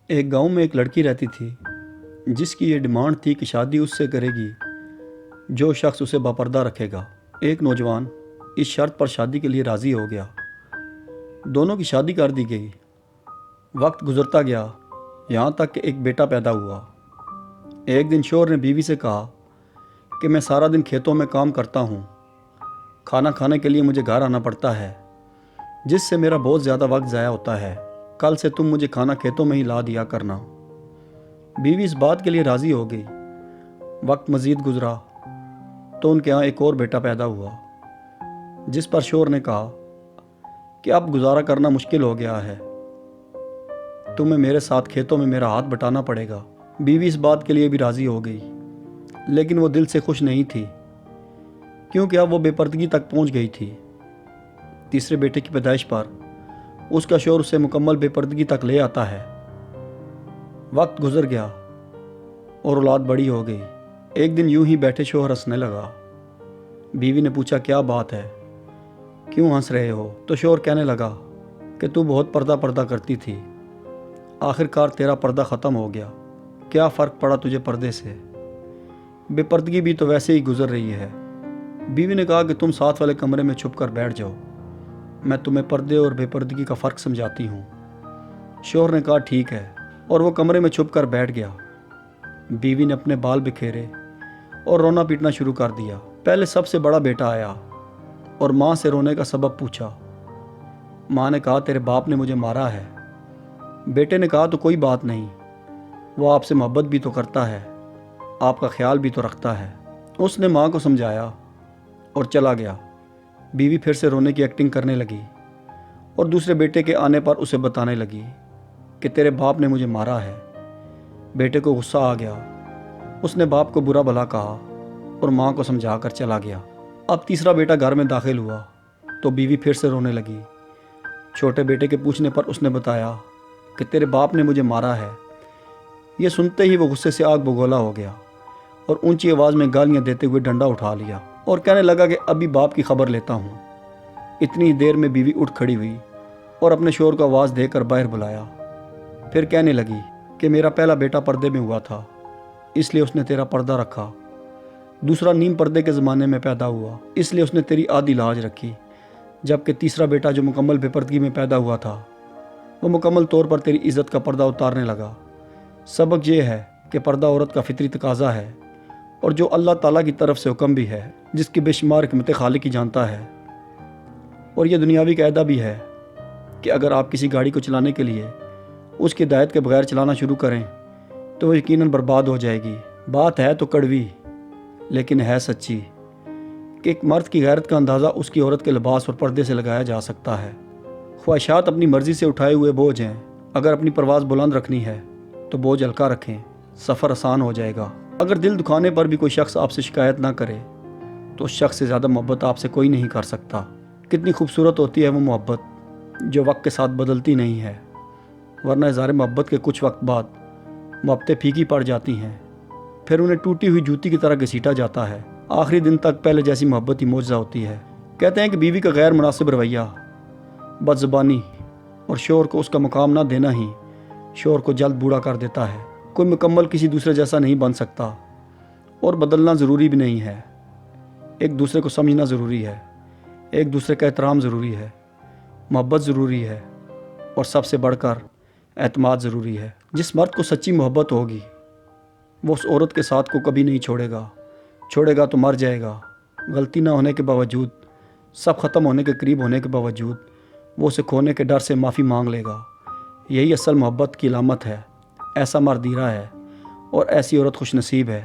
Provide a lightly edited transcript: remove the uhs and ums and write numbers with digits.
ایک گاؤں میں ایک لڑکی رہتی تھی جس کی یہ ڈیمانڈ تھی کہ شادی اس سے کرے گی جو شخص اسے باپردہ رکھے گا۔ ایک نوجوان اس شرط پر شادی کے لیے راضی ہو گیا۔ دونوں کی شادی کر دی گئی۔ وقت گزرتا گیا یہاں تک کہ ایک بیٹا پیدا ہوا۔ ایک دن شوہر نے بیوی سے کہا کہ میں سارا دن کھیتوں میں کام کرتا ہوں، کھانا کھانے کے لیے مجھے گھر آنا پڑتا ہے جس سے میرا بہت زیادہ وقت ضائع ہوتا ہے۔ کل سے تم مجھے کھانا کھیتوں میں ہی لا دیا کرنا۔ بیوی اس بات کے لیے راضی ہو گئی۔ وقت مزید گزرا تو ان کے یہاں ایک اور بیٹا پیدا ہوا جس پر شوہر نے کہا کہ اب گزارا کرنا مشکل ہو گیا ہے، تمہیں میرے ساتھ کھیتوں میں میرا ہاتھ بٹانا پڑے گا۔ بیوی اس بات کے لیے بھی راضی ہو گئی لیکن وہ دل سے خوش نہیں تھی کیونکہ اب وہ بے پردگی تک پہنچ گئی تھی۔ تیسرے بیٹے کی پیدائش پر اس کا شوہر اسے مکمل بے پردگی تک لے آتا ہے۔ وقت گزر گیا اور اولاد بڑی ہو گئی۔ ایک دن یوں ہی بیٹھے شوہر ہنسنے لگا۔ بیوی نے پوچھا کیا بات ہے، کیوں ہنس رہے ہو؟ تو شوہر کہنے لگا کہ تو بہت پردہ کرتی تھی، آخر کار تیرا پردہ ختم ہو گیا، کیا فرق پڑا تجھے پردے سے؟ بے پردگی بھی تو ویسے ہی گزر رہی ہے۔ بیوی نے کہا کہ تم ساتھ والے کمرے میں چھپ کر بیٹھ جاؤ، میں تمہیں پردے اور بے پردگی کا فرق سمجھاتی ہوں۔ شوہر نے کہا ٹھیک ہے، اور وہ کمرے میں چھپ کر بیٹھ گیا۔ بیوی نے اپنے بال بکھیرے اور رونا پیٹنا شروع کر دیا۔ پہلے سب سے بڑا بیٹا آیا اور ماں سے رونے کا سبب پوچھا۔ ماں نے کہا تیرے باپ نے مجھے مارا ہے۔ بیٹے نے کہا تو کوئی بات نہیں، وہ آپ سے محبت بھی تو کرتا ہے، آپ کا خیال بھی تو رکھتا ہے۔ اس نے ماں کو سمجھایا اور چلا گیا۔ بیوی پھر سے رونے کی ایکٹنگ کرنے لگی اور دوسرے بیٹے کے آنے پر اسے بتانے لگی کہ تیرے باپ نے مجھے مارا ہے۔ بیٹے کو غصہ آ گیا، اس نے باپ کو برا بھلا کہا اور ماں کو سمجھا کر چلا گیا۔ اب تیسرا بیٹا گھر میں داخل ہوا تو بیوی پھر سے رونے لگی۔ چھوٹے بیٹے کے پوچھنے پر اس نے بتایا کہ تیرے باپ نے مجھے مارا ہے۔ یہ سنتے ہی وہ غصے سے آگ بگولا ہو گیا اور اونچی آواز میں گالیاں دیتے ہوئے ڈنڈا اٹھا لیا اور کہنے لگا کہ ابھی باپ کی خبر لیتا ہوں۔ اتنی دیر میں بیوی اٹھ کھڑی ہوئی اور اپنے شوہر کو آواز دے کر باہر بلایا۔ پھر کہنے لگی کہ میرا پہلا بیٹا پردے میں ہوا تھا، اس لیے اس نے تیرا پردہ رکھا۔ دوسرا نیم پردے کے زمانے میں پیدا ہوا، اس لیے اس نے تیری آدھی لاج رکھی، جبکہ تیسرا بیٹا جو مکمل بے پردگی میں پیدا ہوا تھا وہ مکمل طور پر تیری عزت کا پردہ اتارنے لگا۔ سبق یہ ہے کہ پردہ عورت کا فطری تقاضا ہے اور جو اللہ تعالیٰ کی طرف سے حکم بھی ہے، جس کی بے شمار حکمت خالق کی جانتا ہے۔ اور یہ دنیاوی قاعدہ بھی ہے کہ اگر آپ کسی گاڑی کو چلانے کے لیے اس کی ہدایت کے بغیر چلانا شروع کریں تو وہ یقیناً برباد ہو جائے گی۔ بات ہے تو کڑوی لیکن ہے سچی کہ ایک مرد کی غیرت کا اندازہ اس کی عورت کے لباس اور پردے سے لگایا جا سکتا ہے۔ خواہشات اپنی مرضی سے اٹھائے ہوئے بوجھ ہیں، اگر اپنی پرواز بلند رکھنی ہے تو بوجھ ہلکا رکھیں، سفر آسان ہو جائے گا۔ اگر دل دکھانے پر بھی کوئی شخص آپ سے شکایت نہ کرے تو اس شخص سے زیادہ محبت آپ سے کوئی نہیں کر سکتا۔ کتنی خوبصورت ہوتی ہے وہ محبت جو وقت کے ساتھ بدلتی نہیں ہے، ورنہ اظہار محبت کے کچھ وقت بعد محبتیں پھیکی پڑ جاتی ہیں، پھر انہیں ٹوٹی ہوئی جوتی کی طرح گھسیٹا جاتا ہے۔ آخری دن تک پہلے جیسی محبت ہی معجزہ ہوتی ہے۔ کہتے ہیں کہ بیوی کا غیر مناسب رویہ، بد زبانی اور شوہر کو اس کا مقام نہ دینا ہی شوہر کو جلد بوڑھا کر دیتا ہے۔ کوئی مکمل کسی دوسرے جیسا نہیں بن سکتا اور بدلنا ضروری بھی نہیں ہے۔ ایک دوسرے کو سمجھنا ضروری ہے، ایک دوسرے کا احترام ضروری ہے، محبت ضروری ہے اور سب سے بڑھ کر اعتماد ضروری ہے۔ جس مرد کو سچی محبت ہوگی وہ اس عورت کے ساتھ کو کبھی نہیں چھوڑے گا تو مر جائے گا۔ غلطی نہ ہونے کے باوجود، سب ختم ہونے کے قریب ہونے کے باوجود وہ اسے کھونے کے ڈر سے معافی مانگ لے گا۔ یہی اصل محبت کی علامت ہے۔ ایسا مرد ہیرا ہے اور ایسی عورت خوش نصیب ہے۔